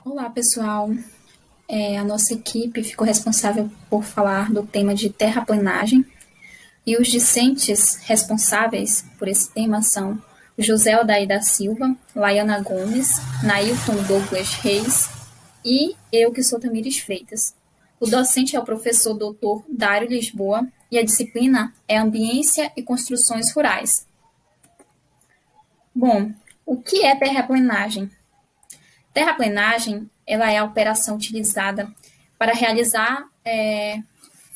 Olá, pessoal. A nossa equipe ficou responsável por falar do tema de terraplenagem e os discentes responsáveis por esse tema são José Odair da Silva, Laiana Gomes, Nailton Douglas Reis e eu, que sou Tamires Freitas. O docente é o professor doutor Dário Lisboa e a disciplina é Ambiência e Construções Rurais. Bom, o que é terraplenagem? Terraplenagem, ela é a operação utilizada para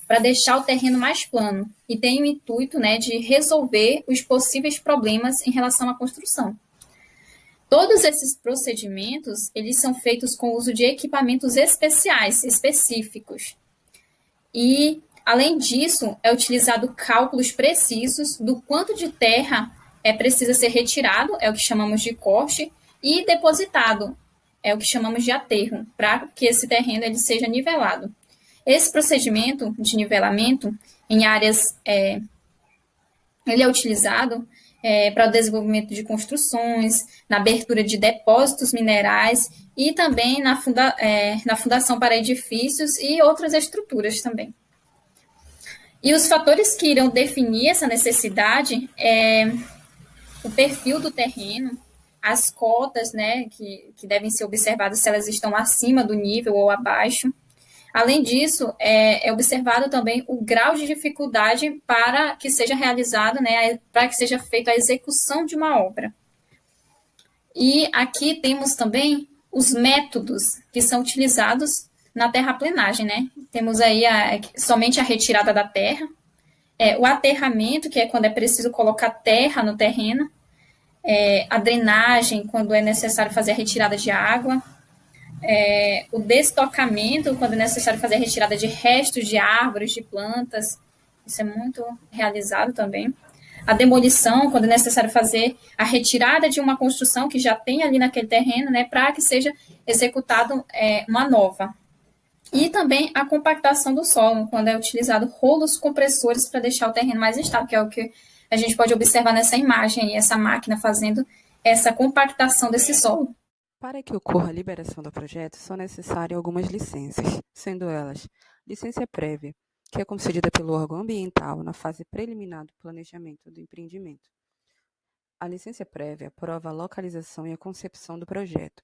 para deixar o terreno mais plano e tem o intuito, né, de resolver os possíveis problemas em relação à construção. Todos esses procedimentos, eles são feitos com o uso de equipamentos especiais, específicos. E, além disso, é utilizado cálculos precisos do quanto de terra precisa ser retirado, é o que chamamos de corte, e depositado, é o que chamamos de aterro, para que esse terreno ele seja nivelado. Esse procedimento de nivelamento em áreas, ele é utilizado para o desenvolvimento de construções, na abertura de depósitos minerais e também na fundação para edifícios e outras estruturas também. E os fatores que irão definir essa necessidade é o perfil do terreno, as cotas, né, que devem ser observadas se elas estão acima do nível ou abaixo. Além disso, é observado também o grau de dificuldade para que seja realizado, né, para que seja feita a execução de uma obra. E aqui temos também os métodos que são utilizados na terraplenagem, né? Temos aí somente a retirada da terra, o aterramento, que é quando é preciso colocar terra no terreno, a drenagem, quando é necessário fazer a retirada de água, o destocamento, quando é necessário fazer a retirada de restos de árvores, de plantas, isso é muito realizado também. A demolição, quando é necessário fazer a retirada de uma construção que já tem ali naquele terreno, né, para que seja executado uma nova. E também a compactação do solo, quando é utilizado rolos compressores para deixar o terreno mais estável, que é o que a gente pode observar nessa imagem aí, essa máquina fazendo essa compactação desse solo. Para que ocorra a liberação do projeto, são necessárias algumas licenças, sendo elas licença prévia, que é concedida pelo órgão ambiental na fase preliminar do planejamento do empreendimento. A licença prévia aprova a localização e a concepção do projeto.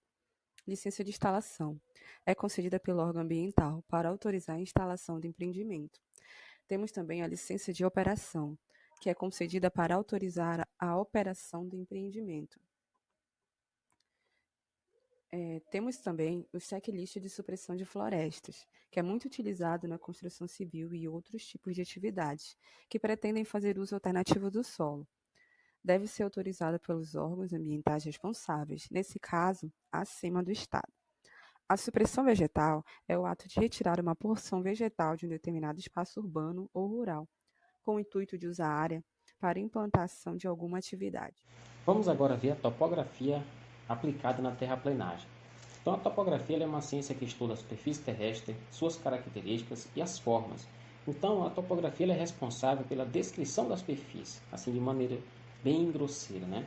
Licença de instalação é concedida pelo órgão ambiental para autorizar a instalação do empreendimento. Temos também a licença de operação, que é concedida para autorizar a operação do empreendimento. Temos também o checklist de supressão de florestas, que é muito utilizado na construção civil e outros tipos de atividades que pretendem fazer uso alternativo do solo. Deve ser autorizado pelos órgãos ambientais responsáveis, nesse caso, acima do Estado. A supressão vegetal é o ato de retirar uma porção vegetal de um determinado espaço urbano ou rural, com o intuito de usar a área para implantação de alguma atividade. Vamos agora ver a topografia aplicada na terraplenagem. Então, a topografia é uma ciência que estuda a superfície terrestre, suas características e as formas. Então, a topografia é responsável pela descrição da superfície, assim de maneira bem grosseira, né?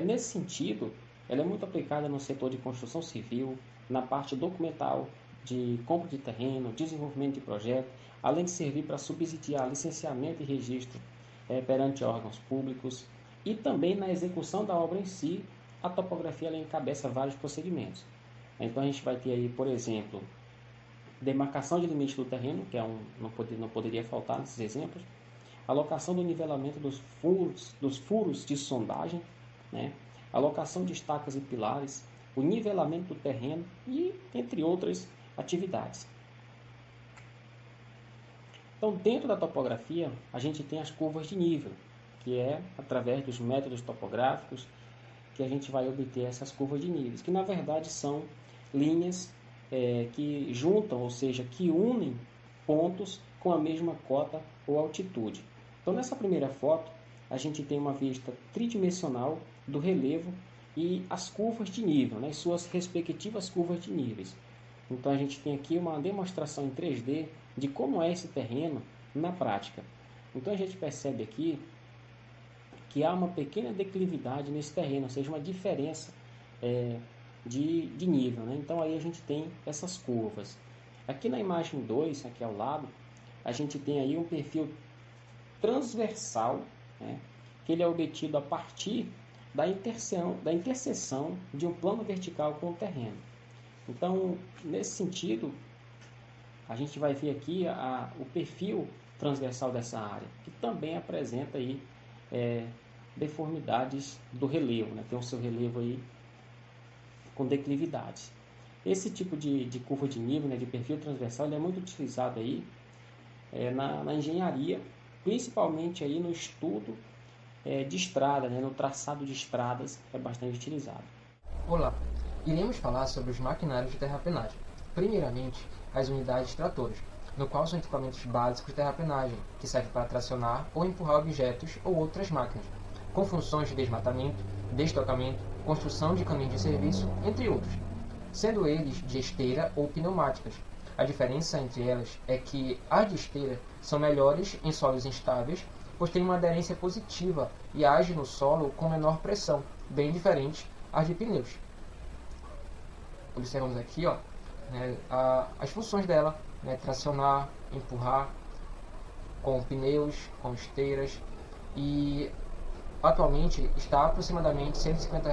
Nesse sentido, ela é muito aplicada no setor de construção civil, na parte documental, de compra de terreno, desenvolvimento de projeto, além de servir para subsidiar licenciamento e registro perante órgãos públicos e também na execução da obra em si. A topografia ela encabeça vários procedimentos. Então a gente vai ter aí, por exemplo, demarcação de limite do terreno, que não poderia faltar nesses exemplos, alocação do nivelamento dos furos de sondagem, né? Alocação de estacas e pilares, o nivelamento do terreno e entre outras atividades. Então, dentro da topografia, a gente tem as curvas de nível, que é através dos métodos topográficos que a gente vai obter essas curvas de níveis, que na verdade são linhas que juntam, ou seja, que unem pontos com a mesma cota ou altitude. Então, nessa primeira foto, a gente tem uma vista tridimensional do relevo e as curvas de nível, né, suas respectivas curvas de níveis. Então, a gente tem aqui uma demonstração em 3D de como é esse terreno na prática. Então, a gente percebe aqui que há uma pequena declividade nesse terreno, ou seja, uma diferença de nível, né? Então aí a gente tem essas curvas. Aqui na imagem 2, aqui ao lado, a gente tem aí um perfil transversal, né, que ele é obtido a partir da interseção de um plano vertical com o terreno. Então, nesse sentido, a gente vai ver aqui o perfil transversal dessa área, que também apresenta aí deformidades do relevo, né? Tem o seu relevo aí com declividades. Esse tipo de curva de nível, né, de perfil transversal, ele é muito utilizado aí na engenharia, principalmente aí no estudo de estrada, né, no traçado de estradas, é bastante utilizado. Olá, iremos falar sobre os maquinários de terraplenagem. Primeiramente, as unidades tratoras, no qual são equipamentos básicos de terraplenagem, que servem para tracionar ou empurrar objetos ou outras máquinas, com funções de desmatamento, destocamento, construção de caminhos de serviço, entre outros, sendo eles de esteira ou pneumáticas. A diferença entre elas é que as de esteira são melhores em solos instáveis, pois têm uma aderência positiva e agem no solo com menor pressão, bem diferente às de pneus. Observamos aqui, né, as funções dela, né, tracionar, empurrar com pneus, com esteiras, e atualmente está aproximadamente R$ 150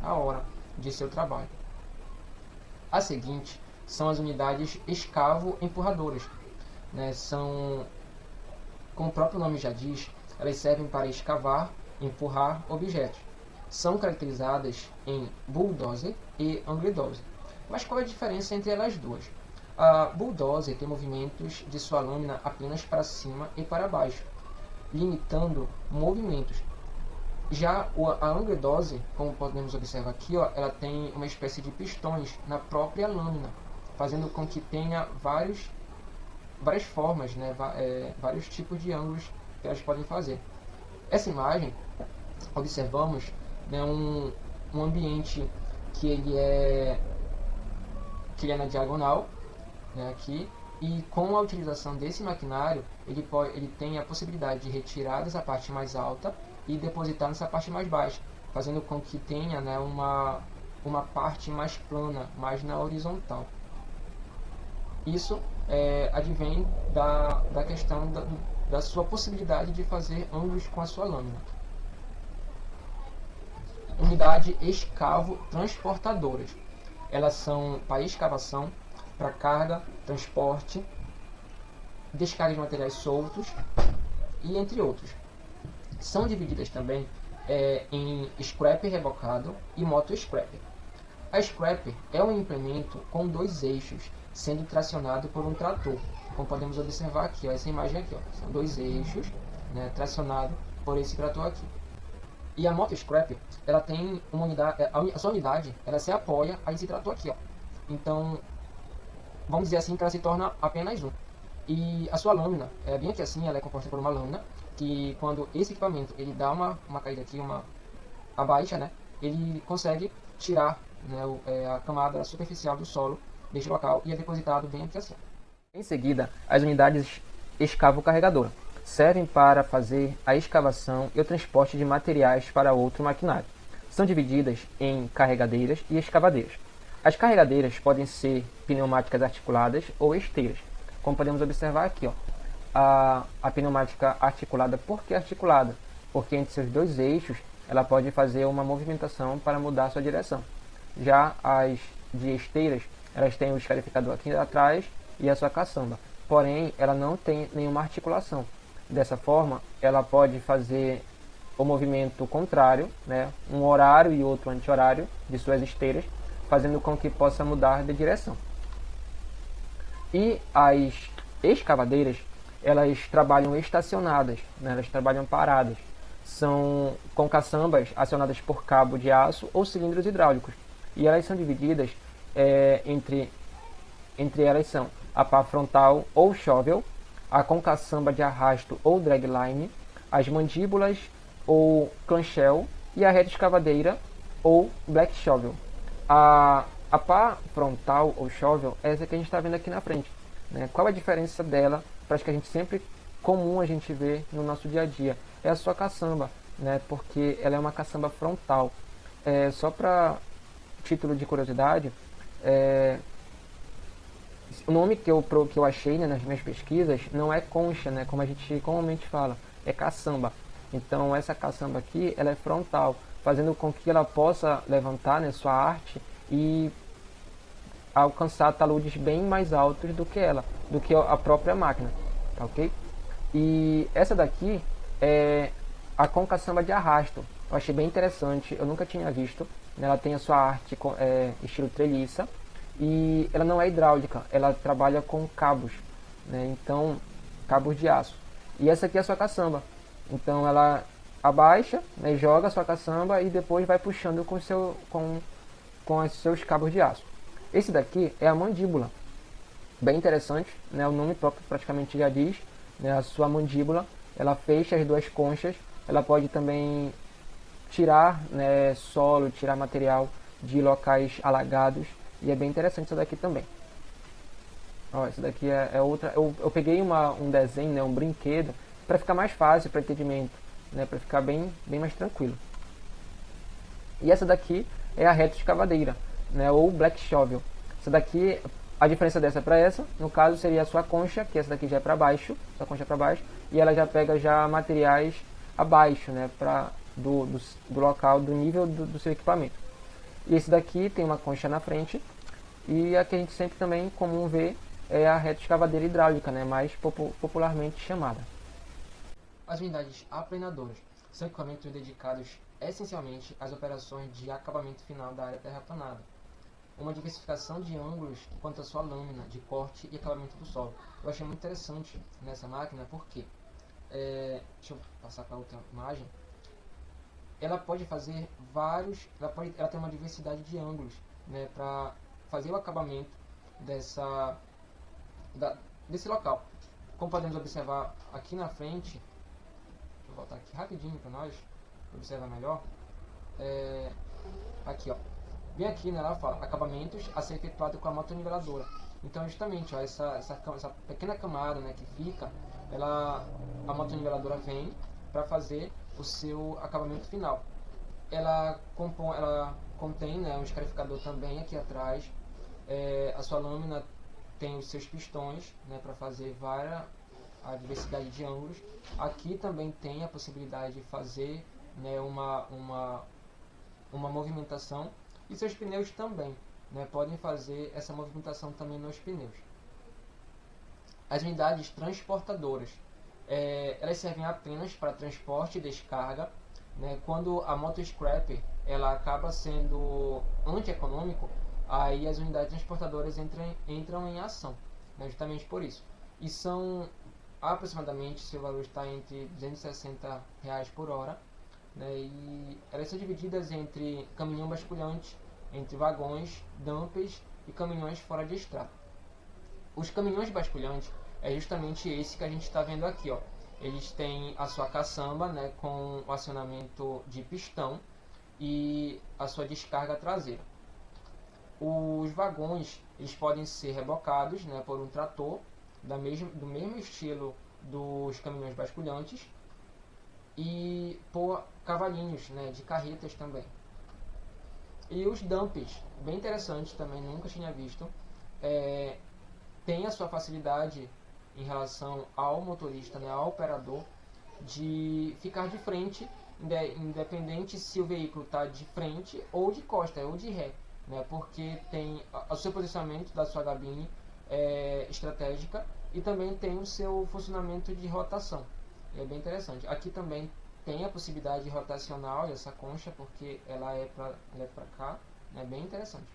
a hora de seu trabalho. A seguinte são as unidades escavo-empurradoras, né, como o próprio nome já diz, elas servem para escavar, empurrar objetos. São caracterizadas em bulldozer e angledozer. Mas qual é a diferença entre elas duas? A bulldozer tem movimentos de sua lâmina apenas para cima e para baixo, limitando movimentos. Já a angledozer, como podemos observar aqui, ela tem uma espécie de pistões na própria lâmina, fazendo com que tenha várias formas, né, vários tipos de ângulos que elas podem fazer. Essa imagem, observamos, né, um ambiente que ele é na diagonal, né, aqui, e com a utilização desse maquinário, ele tem a possibilidade de retirar dessa parte mais alta e depositar nessa parte mais baixa, fazendo com que tenha, né, uma parte mais plana, mais na horizontal. Isso advém da questão da sua possibilidade de fazer ângulos com a sua lâmina. Unidade escavo-transportadoras. Elas são para escavação, para carga, transporte, descarga de materiais soltos e entre outros. São divididas também em scrapper rebocado e moto-scrapper. A scrapper é um implemento com 2 eixos, sendo tracionado por um trator. Como podemos observar aqui, essa imagem aqui, são 2 eixos, né, tracionado por esse trator aqui. E a moto scrapper, ela tem uma unidade, a sua unidade, ela se apoia a esse trator aqui, Então, vamos dizer assim que ela se torna apenas um. E a sua lâmina, bem aqui assim, ela é composta por uma lâmina, que quando esse equipamento ele dá uma caída aqui, a baixa, né, ele consegue tirar, né, a camada superficial do solo deste local e é depositado bem aqui assim. Em seguida, as unidades escavo-carregadora servem para fazer a escavação e o transporte de materiais para outro maquinário. São divididas em carregadeiras e escavadeiras. As carregadeiras podem ser pneumáticas articuladas ou esteiras, como podemos observar aqui, a pneumática articulada. Por que articulada? Porque entre seus 2 eixos ela pode fazer uma movimentação para mudar a sua direção. Já as de esteiras, elas têm o escarificador aqui atrás e a sua caçamba, porém ela não tem nenhuma articulação. Dessa forma, ela pode fazer o movimento contrário, né, um horário e outro anti-horário de suas esteiras, fazendo com que possa mudar de direção. E as escavadeiras, elas trabalham estacionadas, né, elas trabalham paradas. São com caçambas acionadas por cabo de aço ou cilindros hidráulicos. E elas são divididas entre elas são a pá frontal ou shovel, a com caçamba de arrasto ou dragline, as mandíbulas ou clamshell e a reta escavadeira ou black shovel. A pá frontal ou shovel é essa que a gente está vendo aqui na frente, né? Qual a diferença dela para as que a gente sempre comum a gente vê no nosso dia a dia? É a sua caçamba, né? Porque ela é uma caçamba frontal. Só para título de curiosidade, o nome que eu achei, né, nas minhas pesquisas não é concha, né, como a gente comumente fala, é caçamba. Então essa caçamba aqui, ela é frontal, fazendo com que ela possa levantar, né, sua arte e alcançar taludes bem mais altos do que a própria máquina, tá ok? E essa daqui é a concaçamba de arrasto. Eu achei bem interessante, eu nunca tinha visto. Ela tem a sua arte estilo treliça e ela não é hidráulica, ela trabalha com cabos, né? Então, cabos de aço. E essa aqui é a sua caçamba. Então ela abaixa, né, joga a sua caçamba e depois vai puxando com os seus cabos de aço. Esse daqui é a mandíbula. Bem interessante, né? O nome próprio praticamente já diz, né? A sua mandíbula, ela fecha as duas conchas. Ela pode também tirar, né, solo, tirar material de locais alagados. E é bem interessante isso daqui também. Ó, essa daqui é outra. Eu peguei um desenho, né, um brinquedo, para ficar mais fácil para entendimento, né, para ficar bem mais tranquilo. E essa daqui é a reto escavadeira, né, ou black shovel. Essa daqui, a diferença dessa para essa, no caso seria a sua concha, que essa daqui já é para baixo, sua concha é para baixo, e ela já pega já materiais abaixo, né, do local, do nível do seu equipamento. E esse daqui tem uma concha na frente, e a que a gente sempre também comum vê é a reto escavadeira hidráulica, né, mais popularmente chamada. As unidades aplanadoras são equipamentos dedicados essencialmente às operações de acabamento final da área terraplanada. Uma diversificação de ângulos quanto à sua lâmina de corte e acabamento do solo. Eu achei muito interessante nessa máquina porque, deixa eu passar para outra imagem, ela pode fazer ela tem uma diversidade de ângulos, né, para fazer o acabamento desse local. Como podemos observar aqui na frente, deixa eu voltar aqui rapidinho para nós observar melhor, aqui ó, bem aqui, né, ela fala acabamentos a ser efetuado com a motoniveladora. Então justamente ó, essa pequena camada, né, que fica, a motoniveladora vem para fazer o seu acabamento final. Ela contém, né, um escarificador também aqui atrás. A sua lâmina tem os seus pistões, né, para fazer a diversidade de ângulos. Aqui também tem a possibilidade de fazer, né, uma movimentação, e seus pneus também, né, podem fazer essa movimentação também nos pneus. As unidades transportadoras, elas servem apenas para transporte e descarga, né? Quando a moto scrapper ela acaba sendo antieconômico, aí as unidades transportadoras entram em ação, né? Justamente por isso. E são aproximadamente, seu valor está entre R$260 por hora, né? E elas são divididas entre caminhão basculhante, entre vagões, dumpers e caminhões fora de estrada. Os caminhões basculhantes é justamente esse que a gente está vendo aqui, ó. Eles têm a sua caçamba, né, com o acionamento de pistão e a sua descarga traseira. Os vagões, eles podem ser rebocados, né, por um trator do mesmo estilo dos caminhões basculhantes e por cavalinhos, né, de carretas também. E os dumpers, bem interessante também, nunca tinha visto, tem a sua facilidade em relação ao motorista, né, ao operador, de ficar de frente, independente se o veículo está de frente ou de costa, ou de ré, né, porque tem o seu posicionamento da sua cabine estratégica e também tem o seu funcionamento de rotação. É bem interessante. Aqui também tem a possibilidade rotacional dessa concha, porque ela é para cá, é bem interessante.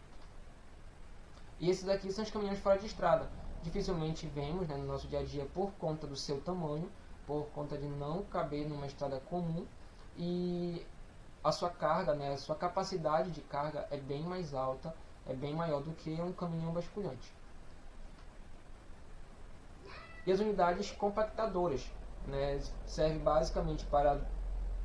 E esses aqui são os caminhões fora de estrada. Dificilmente vemos, né, no nosso dia a dia por conta do seu tamanho, por conta de não caber numa estrada comum, e a sua carga, né, a sua capacidade de carga é bem mais alta, é bem maior do que um caminhão basculhante. E as unidades compactadoras, né, servem basicamente para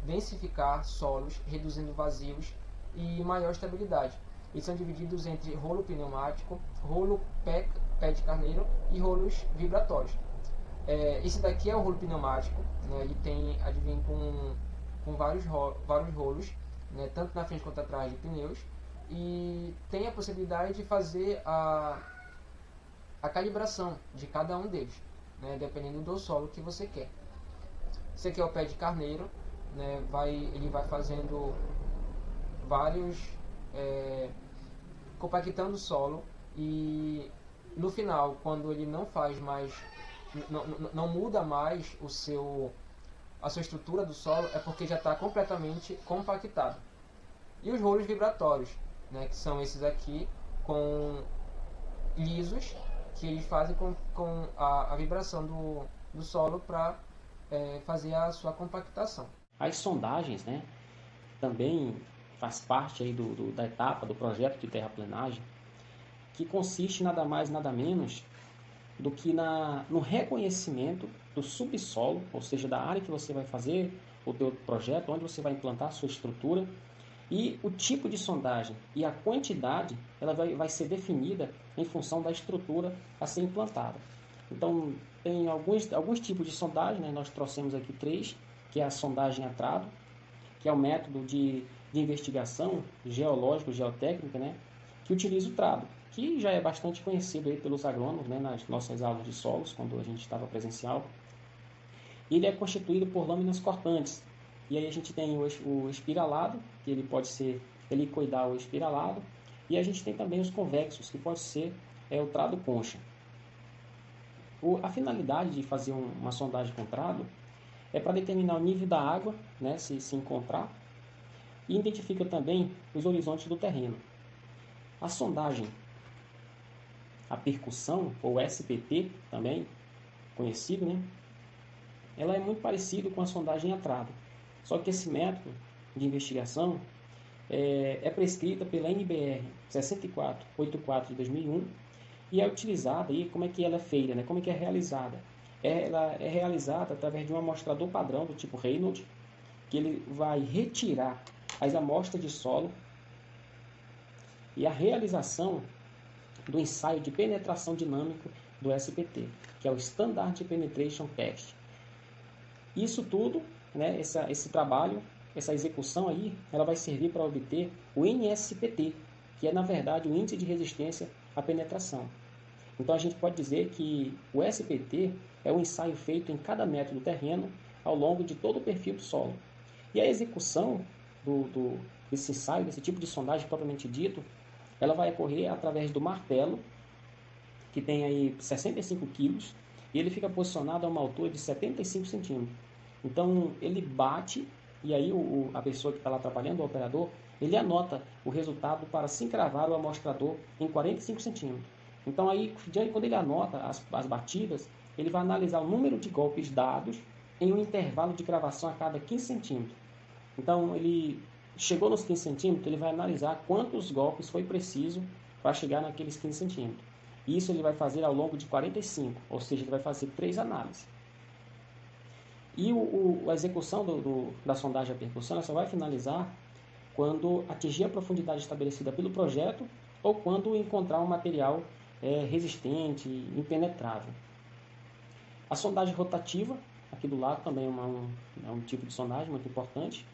densificar solos, reduzindo vazios e maior estabilidade. Eles são divididos entre rolo pneumático, rolo pé de carneiro e rolos vibratórios. Esse daqui é o rolo pneumático, né, ele advém com vários rolos, né, tanto na frente quanto atrás de pneus, e tem a possibilidade de fazer a calibração de cada um deles, né, dependendo do solo que você quer. Esse aqui é o pé de carneiro, né, ele vai fazendo vários, compactando o solo, e no final, quando ele não faz mais, não muda mais a sua estrutura do solo, é porque já está completamente compactado. E os rolos vibratórios, né, que são esses aqui, com lisos, que eles fazem com a vibração do solo para fazer a sua compactação. As sondagens, né, também faz parte aí da etapa do projeto de terraplenagem, que consiste nada mais nada menos do que no reconhecimento do subsolo, ou seja, da área que você vai fazer o teu projeto, onde você vai implantar a sua estrutura, e o tipo de sondagem e a quantidade ela vai ser definida em função da estrutura a ser implantada. Então, tem alguns tipos de sondagem, né? Nós trouxemos aqui 3, que é a sondagem a trado, que é o método de investigação geológico, geotécnica, né? Que utiliza o trado, que já é bastante conhecido aí pelos agrônomos, né? Nas nossas aulas de solos, quando a gente estava presencial. E ele é constituído por lâminas cortantes. E aí a gente tem o espiralado, que ele pode ser helicoidal ou espiralado. E a gente tem também os convexos, que pode ser o trado concha. A finalidade de fazer uma sondagem com trado é para determinar o nível da água, né, se encontrar, e identifica também os horizontes do terreno. A sondagem, a percussão, ou SPT também, conhecido, né, ela é muito parecida com a sondagem a trado. Só que esse método de investigação é prescrita pela NBR 6484 de 2001 e é utilizada, e como é que ela é feita, né? Como é que é realizada? Ela é realizada através de um amostrador padrão do tipo Reynolds, que ele vai retirar as amostras de solo, e a realização do ensaio de penetração dinâmico do SPT, que é o Standard Penetration Test. Isso tudo, né, esse trabalho, essa execução aí, ela vai servir para obter o NSPT, que é na verdade o índice de resistência à penetração. Então a gente pode dizer que o SPT é um ensaio feito em cada metro do terreno ao longo de todo o perfil do solo. E a execução desse ensaio, desse tipo de sondagem propriamente dito, ela vai ocorrer através do martelo, que tem aí 65 quilos, e ele fica posicionado a uma altura de 75 centímetros. Então ele bate, e aí a pessoa que está lá trabalhando, o operador, ele anota o resultado para se encravar o amostrador em 45 centímetros. Então aí, quando ele anota as batidas, ele vai analisar o número de golpes dados em um intervalo de cravação a cada 15 centímetros. Então ele chegou nos 15 centímetros, ele vai analisar quantos golpes foi preciso para chegar naqueles 15 centímetros. Isso ele vai fazer ao longo de 45, ou seja, ele vai fazer 3 análises. E a execução da sondagem à percussão só vai finalizar quando atingir a profundidade estabelecida pelo projeto ou quando encontrar um material resistente, impenetrável. A sondagem rotativa, aqui do lado, também é um tipo de sondagem muito importante,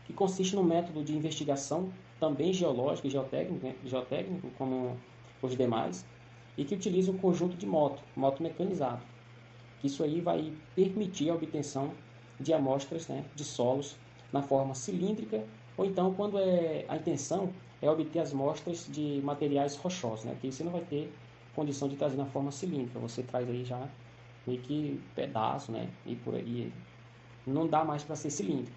que consiste no método de investigação também geológico e geotécnico, como os demais, e que utiliza um conjunto de moto mecanizado. Isso aí vai permitir a obtenção de amostras, né, de solos na forma cilíndrica, ou então quando a intenção é obter as amostras de materiais rochosos, né, que você não vai ter condição de trazer na forma cilíndrica, você traz aí já meio que pedaço, né, e por aí não dá mais para ser cilíndrico.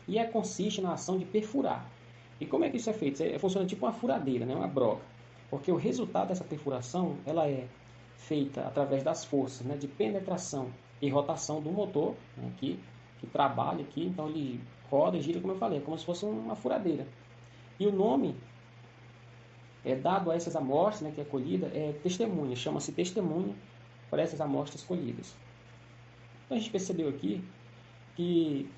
E consiste na ação de perfurar. E como é que isso é feito? Funciona tipo uma furadeira, né, uma broca, porque o resultado dessa perfuração ela é feita através das forças, né, de penetração e rotação do motor, né, que trabalha aqui, então ele roda e gira, como eu falei, como se fosse uma furadeira. E o nome dado a essas amostras, né, que é colhida, é testemunha, chama-se testemunha para essas amostras colhidas. Então a gente percebeu aqui que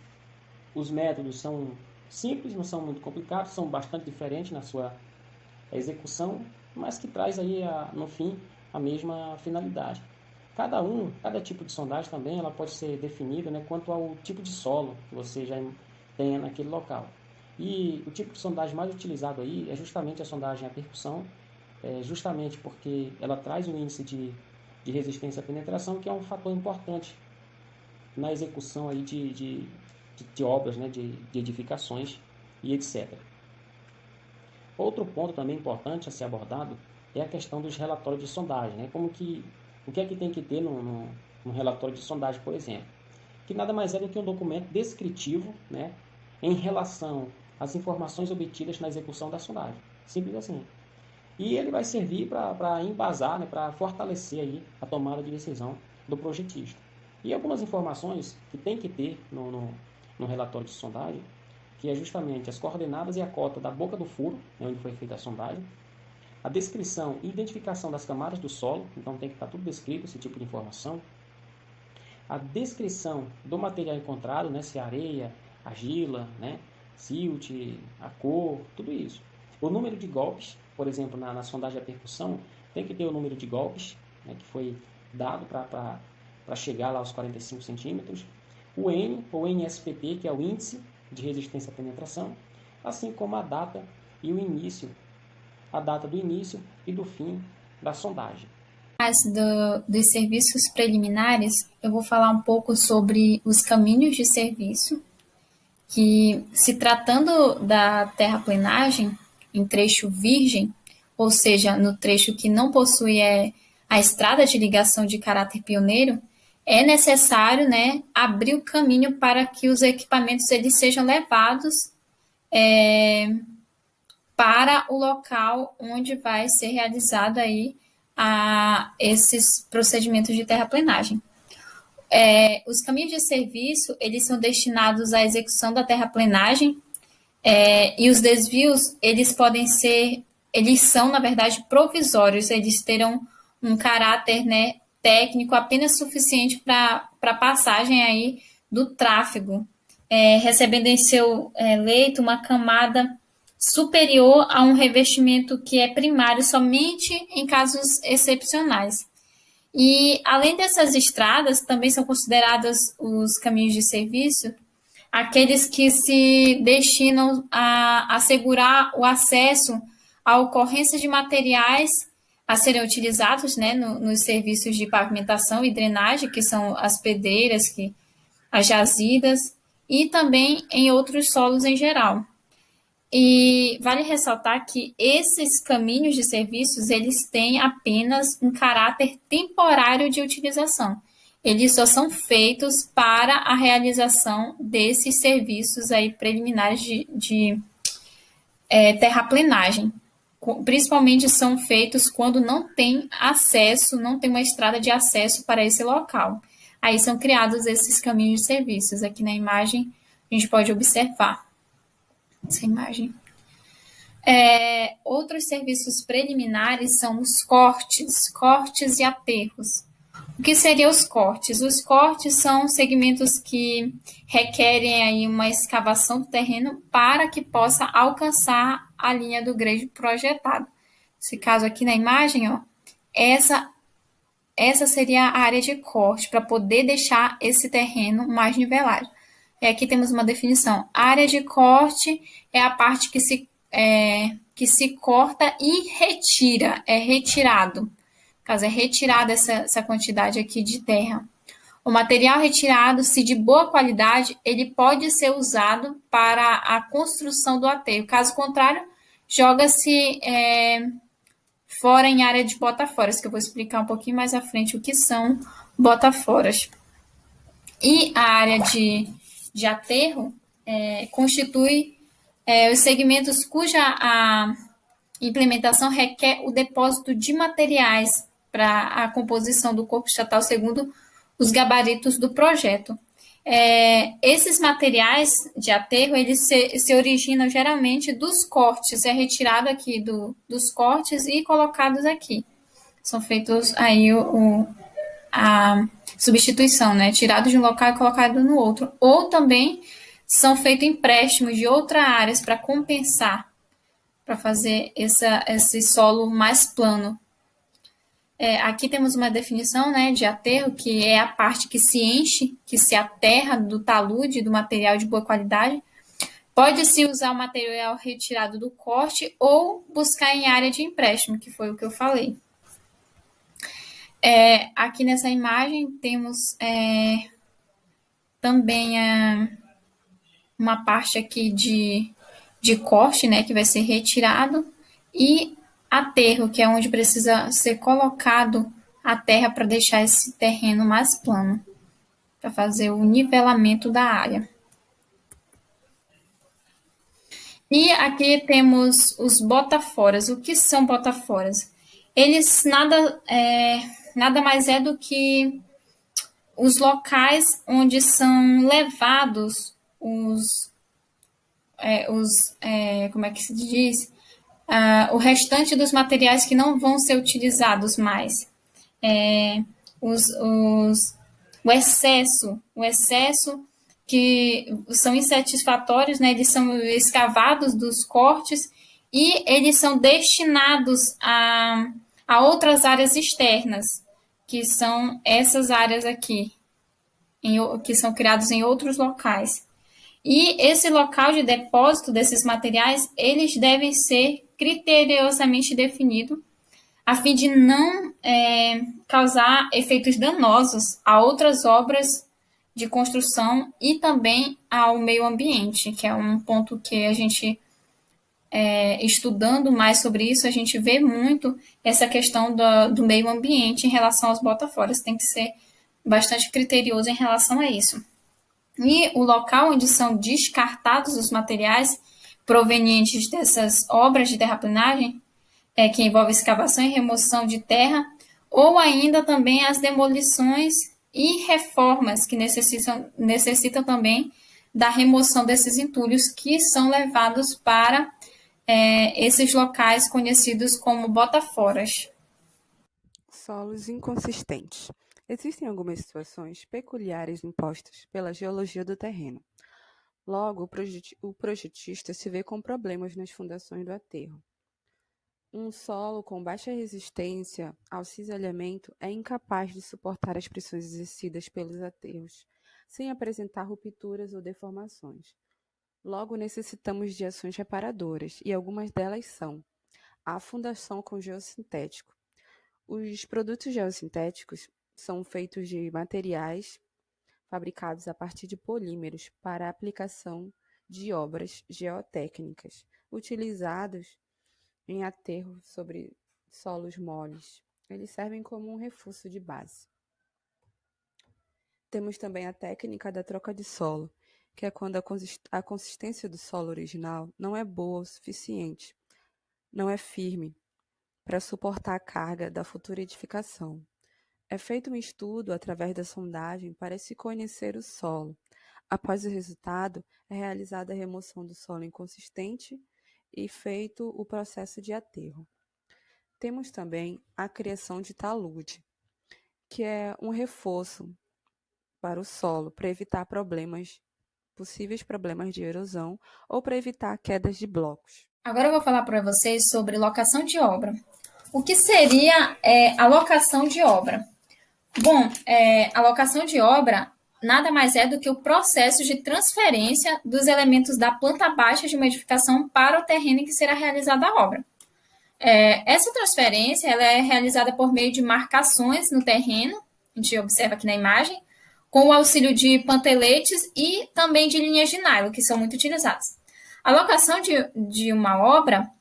os métodos são simples, não são muito complicados, são bastante diferentes na sua execução, mas que traz aí no fim a mesma finalidade. Cada tipo de sondagem também ela pode ser definida, né, quanto ao tipo de solo que você já tenha naquele local. E o tipo de sondagem mais utilizado aí é justamente a sondagem à percussão, justamente porque ela traz um índice de resistência à penetração, que é um fator importante na execução aí de obras, né, de edificações e etc. Outro ponto também importante a ser abordado é a questão dos relatórios de sondagem, né? O que é que tem que ter num relatório de sondagem, por exemplo? Que nada mais é do que um documento descritivo, né, em relação às informações obtidas na execução da sondagem. Simples assim. E ele vai servir para embasar, né, para fortalecer aí a tomada de decisão do projetista. E algumas informações que tem que ter no relatório de sondagem, que é justamente as coordenadas e a cota da boca do furo, né, onde foi feita a sondagem, a descrição e identificação das camadas do solo, então tem que estar tudo descrito, esse tipo de informação, a descrição do material encontrado, né, se é areia, argila, né, silt, a cor, tudo isso. O número de golpes, por exemplo, na sondagem da percussão, tem que ter o número de golpes, né, que foi dado para chegar lá aos 45 centímetros. O N, ou NSPP, que é o índice de resistência à penetração, assim como a data e o início, a data do início e do fim da sondagem. Dos serviços preliminares, eu vou falar um pouco sobre os caminhos de serviço, que, se tratando da terraplenagem em trecho virgem, ou seja, no trecho que não possui a estrada de ligação de caráter pioneiro, é necessário, né, abrir o caminho para que os equipamentos eles sejam levados para o local onde vai ser realizado aí esses procedimentos de terraplenagem. Os caminhos de serviço, eles são destinados à execução da terraplenagem, e os desvios, eles são, na verdade, provisórios, eles terão um caráter, né, técnico apenas suficiente para passagem aí do tráfego, recebendo em seu leito uma camada superior a um revestimento que é primário somente em casos excepcionais. E, além dessas estradas, também são considerados os caminhos de serviço aqueles que se destinam a assegurar o acesso à ocorrência de materiais a serem utilizados, né, nos serviços de pavimentação e drenagem, que são as pedreiras, as jazidas, e também em outros solos em geral. E vale ressaltar que esses caminhos de serviços, eles têm apenas um caráter temporário de utilização. Eles só são feitos para a realização desses serviços aí preliminares de terraplenagem. Principalmente são feitos quando não tem acesso, não tem uma estrada de acesso para esse local. Aí são criados esses caminhos de serviços. Aqui na imagem a gente pode observar essa imagem. Outros serviços preliminares são os cortes e aterros. O que seriam os cortes? Os cortes são segmentos que requerem aí uma escavação do terreno para que possa alcançar a linha do grade projetado. Nesse caso aqui na imagem, ó, essa seria a área de corte, para poder deixar esse terreno mais nivelado. Aqui temos uma definição. A área de corte é a parte que se corta e retira, é retirado. No caso, é retirada essa quantidade aqui de terra. O material retirado, se de boa qualidade, ele pode ser usado para a construção do aterro. Caso contrário, joga-se fora em área de botaforas, que eu vou explicar um pouquinho mais à frente o que são botaforas. E a área de aterro constitui os segmentos cuja a implementação requer o depósito de materiais para a composição do corpo estatal segundo os gabaritos do projeto. Esses materiais de aterro, eles se originam geralmente dos cortes, é retirado aqui dos cortes e colocados aqui. São feitos aí a substituição, né? Tirado de um local e colocado no outro. Ou também são feitos empréstimos de outras áreas para compensar, para fazer esse solo mais plano. Aqui temos uma definição, né, de aterro, que é a parte que se enche, que se aterra do talude, do material de boa qualidade. Pode-se usar o material retirado do corte ou buscar em área de empréstimo, que foi o que eu falei. Aqui nessa imagem temos também uma parte aqui de corte, né, que vai ser retirado, e aterro, que é onde precisa ser colocado a terra para deixar esse terreno mais plano, para fazer o nivelamento da área. E aqui temos os botaforas. O que são botaforas? Eles nada mais é do que os locais onde são levados como é que se diz? O restante dos materiais que não vão ser utilizados mais. O excesso que são insatisfatórios, né? Eles são escavados dos cortes e eles são destinados a outras áreas externas, que são essas áreas aqui, que são criados em outros locais. E esse local de depósito desses materiais, eles devem ser criteriosamente definidos, a fim de não causar efeitos danosos a outras obras de construção e também ao meio ambiente, que é um ponto que a gente, estudando mais sobre isso, a gente vê muito essa questão do meio ambiente em relação aos botaforas, tem que ser bastante criterioso em relação a isso. E o local onde são descartados os materiais provenientes dessas obras de terraplenagem, que envolve escavação e remoção de terra, ou ainda também as demolições e reformas que necessitam também da remoção desses entulhos que são levados para esses locais conhecidos como botaforas. Solos inconsistentes. Existem algumas situações peculiares impostas pela geologia do terreno. Logo, o projetista se vê com problemas nas fundações do aterro. Um solo com baixa resistência ao cisalhamento é incapaz de suportar as pressões exercidas pelos aterros, sem apresentar rupturas ou deformações. Logo, necessitamos de ações reparadoras, e algumas delas são a fundação com geossintético. Os produtos geossintéticos são feitos de materiais fabricados a partir de polímeros para a aplicação de obras geotécnicas, utilizados em aterro sobre solos moles. Eles servem como um reforço de base. Temos também a técnica da troca de solo, que é quando a consistência do solo original não é boa o suficiente, não é firme, para suportar a carga da futura edificação. É feito um estudo através da sondagem para se conhecer o solo. Após o resultado, é realizada a remoção do solo inconsistente e feito o processo de aterro. Temos também a criação de talude, que é um reforço para o solo para evitar possíveis problemas de erosão ou para evitar quedas de blocos. Agora eu vou falar para vocês sobre locação de obra. O que seria a locação de obra? Bom, a locação de obra nada mais é do que o processo de transferência dos elementos da planta baixa de uma edificação para o terreno em que será realizada a obra. Essa transferência ela é realizada por meio de marcações no terreno, a gente observa aqui na imagem, com o auxílio de panteletes e também de linhas de nylon, que são muito utilizadas. A locação de uma obra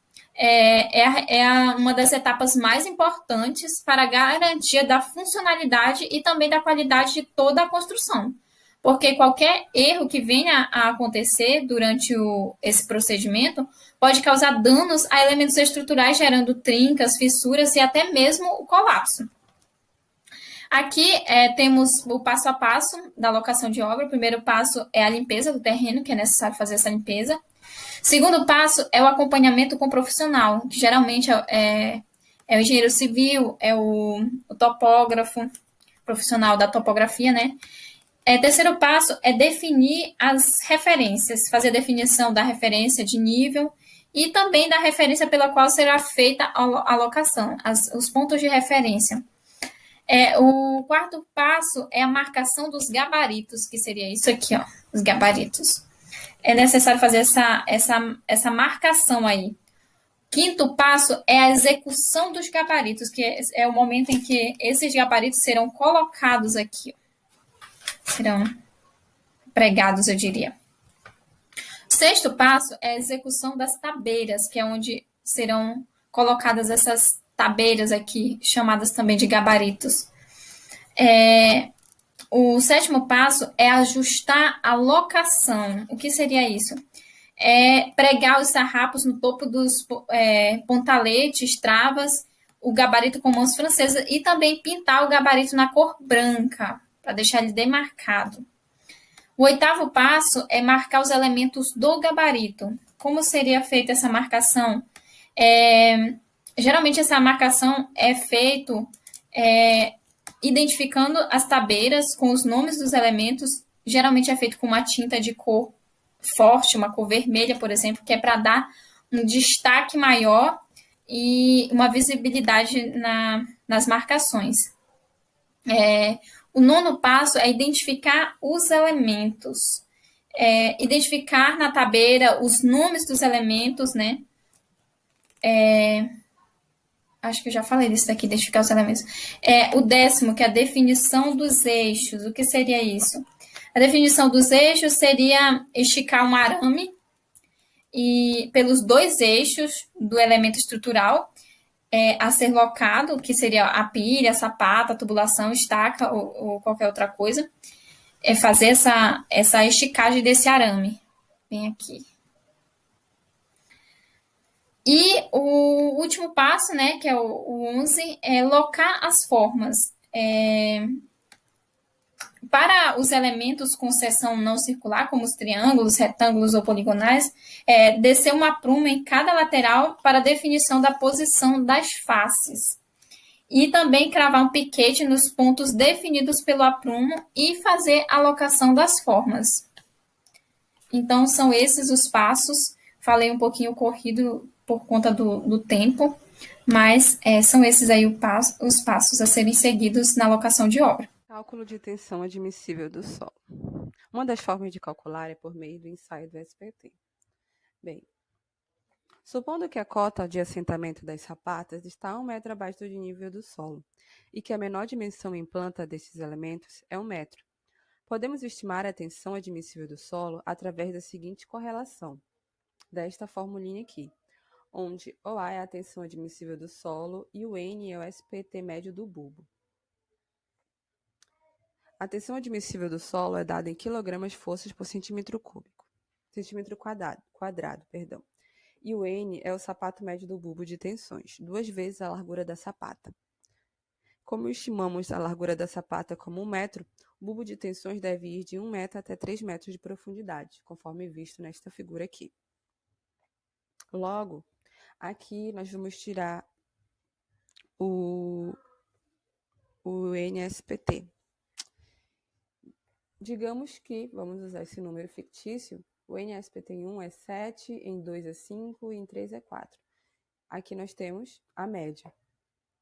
uma das etapas mais importantes para a garantia da funcionalidade e também da qualidade de toda a construção. Porque qualquer erro que venha a acontecer durante esse procedimento pode causar danos a elementos estruturais, gerando trincas, fissuras e até mesmo o colapso. Aqui temos o passo a passo da locação de obra. O primeiro passo é a limpeza do terreno, que é necessário fazer essa limpeza. Segundo passo é o acompanhamento com o profissional, que geralmente é o engenheiro civil, é o topógrafo, profissional da topografia, né? Terceiro passo é definir as referências, fazer a definição da referência de nível e também da referência pela qual será feita a locação, os pontos de referência. O quarto passo é a marcação dos gabaritos, que seria isso aqui, ó, os gabaritos. é necessário fazer essa marcação aí. Quinto passo é a execução dos gabaritos, que é o momento em que esses gabaritos serão colocados aqui. Serão pregados, eu diria. O sexto passo é a execução das tabeiras, que é onde serão colocadas essas tabeiras aqui, chamadas também de gabaritos. O sétimo passo é ajustar a locação. O que seria isso? É pregar os sarrapos no topo dos pontaletes, travas, o gabarito com mãos francesas e também pintar o gabarito na cor branca, para deixar ele demarcado. O oitavo passo é marcar os elementos do gabarito. Como seria feita essa marcação? Geralmente essa marcação é feita identificando as tabeiras com os nomes dos elementos. Geralmente é feito com uma tinta de cor forte, uma cor vermelha, por exemplo, que é para dar um destaque maior e uma visibilidade nas marcações. O nono passo é identificar os elementos. Identificar na tabeira os nomes dos elementos, né? Acho que eu já falei disso daqui, identificar os elementos. O décimo, que é a definição dos eixos. O que seria isso? A definição dos eixos seria esticar um arame e pelos dois eixos do elemento estrutural a ser locado, que seria a pilha, a sapata, a tubulação, estaca ou qualquer outra coisa. Fazer essa esticagem desse arame. Bem aqui. E o último passo, né, que é o 11, é locar as formas. Para os elementos com seção não circular, como os triângulos, retângulos ou poligonais, descer uma pruma em cada lateral para definição da posição das faces. E também cravar um piquete nos pontos definidos pelo aprumo e fazer a locação das formas. Então, são esses os passos. Falei um pouquinho corrido por conta do tempo, mas são esses aí os passos a serem seguidos na locação de obra. Cálculo de tensão admissível do solo. Uma das formas de calcular é por meio do ensaio do SPT. Bem, supondo que a cota de assentamento das sapatas está a 1 metro abaixo do nível do solo e que a menor dimensão em planta desses elementos é 1 metro, podemos estimar a tensão admissível do solo através da seguinte correlação, desta formulinha aqui, onde o A é a tensão admissível do solo e o N é o SPT médio do bulbo. A tensão admissível do solo é dada em quilogramas forças por centímetro quadrado, e o N é o sapato médio do bulbo de tensões, 2 vezes a largura da sapata. Como estimamos a largura da sapata como 1 metro, o bulbo de tensões deve ir de 1 metro até 3 metros de profundidade, conforme visto nesta figura aqui. Logo, aqui nós vamos tirar o NSPT. Digamos que, vamos usar esse número fictício, o NSPT em 1 é 7, em 2 é 5 e em 3 é 4. Aqui nós temos a média,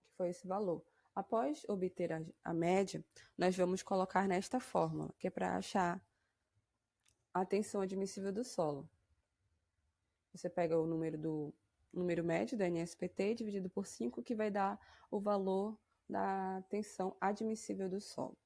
que foi esse valor. Após obter a média, nós vamos colocar nesta fórmula, que é para achar a tensão admissível do solo. Você pega o número médio do NSPT dividido por 5, que vai dar o valor da tensão admissível do solo.